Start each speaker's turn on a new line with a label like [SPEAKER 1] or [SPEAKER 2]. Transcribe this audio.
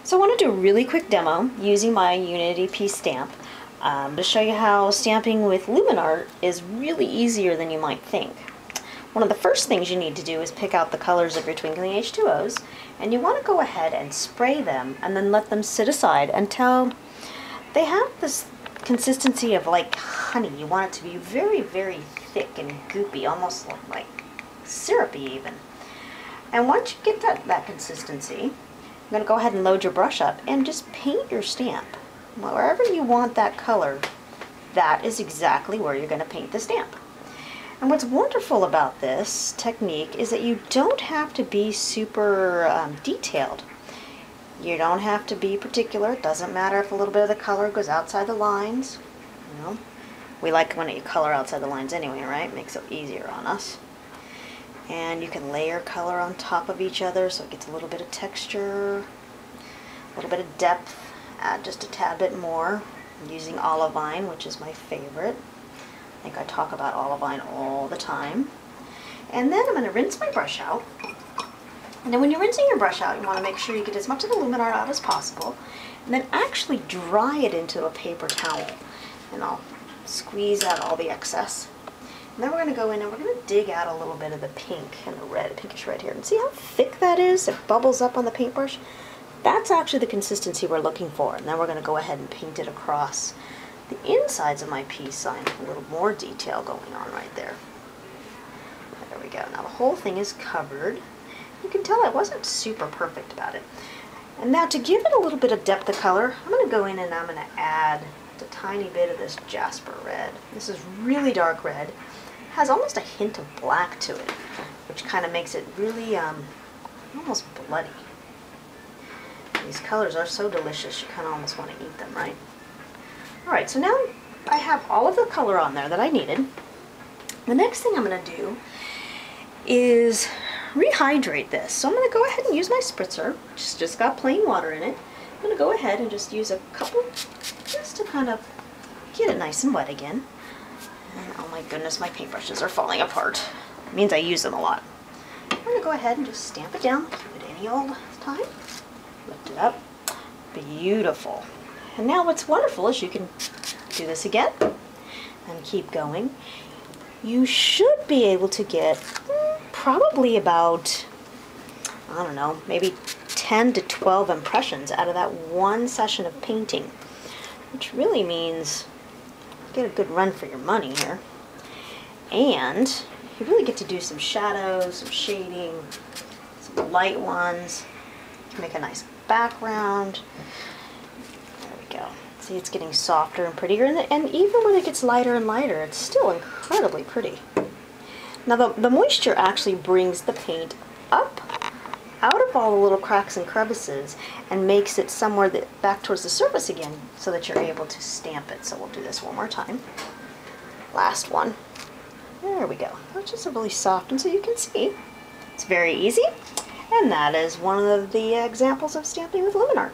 [SPEAKER 1] So I want to do a really quick demo using my Unity piece stamp to show you how stamping with LuminArte is really easier than you might think. One of the first things you need to do is pick out the colors of your twinkling H2Os, and you want to go ahead and spray them and then let them sit aside until they have this consistency of like honey. You want it to be very, very thick and goopy, almost like syrupy even. And once you get that consistency, I'm going to go ahead and load your brush up and just paint your stamp. Wherever you want that color, that is exactly where you're going to paint the stamp. And what's wonderful about this technique is that you don't have to be super detailed. You don't have to be particular. It doesn't matter if a little bit of the color goes outside the lines. You know, we like when you color outside the lines anyway, right? It makes it easier on us. And you can layer color on top of each other so it gets a little bit of texture, a little bit of depth, add just a tad bit more. I'm using olivine, which is my favorite. I think I talk about olivine all the time. And then I'm going to rinse my brush out. And then when you're rinsing your brush out, you want to make sure you get as much of the LuminArte out as possible. And then actually dry it into a paper towel. And I'll squeeze out all the excess. And then we're going to go in and we're going to dig out a little bit of the pink and the red, pinkish red here. And see how thick that is? It bubbles up on the paintbrush. That's actually the consistency we're looking for. And then we're going to go ahead and paint it across the insides of my piece so I have a little more detail going on right there. There we go. Now the whole thing is covered. You can tell I wasn't super perfect about it. And now to give it a little bit of depth of color, I'm going to go in and I'm going to add a tiny bit of this jasper red. This is really dark red. It has almost a hint of black to it, which kind of makes it really almost bloody. These colors are so delicious, you kind of almost want to eat them, right? Alright, so now I have all of the color on there that I needed. The next thing I'm going to do is rehydrate this. So I'm going to go ahead and use my spritzer, which has just got plain water in it. I'm going to go ahead and just use a couple just to kind of get it nice and wet again. And oh my goodness, my paintbrushes are falling apart. It means I use them a lot. I'm going to go ahead and just stamp it down, give it any old time. Lift it up. Beautiful. And now what's wonderful is you can do this again and keep going. You should be able to get probably about, I don't know, maybe 10 to 12 impressions out of that one session of painting, which really means you get a good run for your money here. And you really get to do some shadows, some shading, some light ones. You can make a nice background. There we go. See, it's getting softer and prettier, and even when it gets lighter and lighter, it's still incredibly pretty. Now the moisture actually brings the paint up out of all the little cracks and crevices and makes it somewhere back towards the surface again so that you're able to stamp it. So we'll do this one more time. Last one. There we go. That's just a really soft, and so you can see it's very easy. And that is one of the examples of stamping with LuminArte.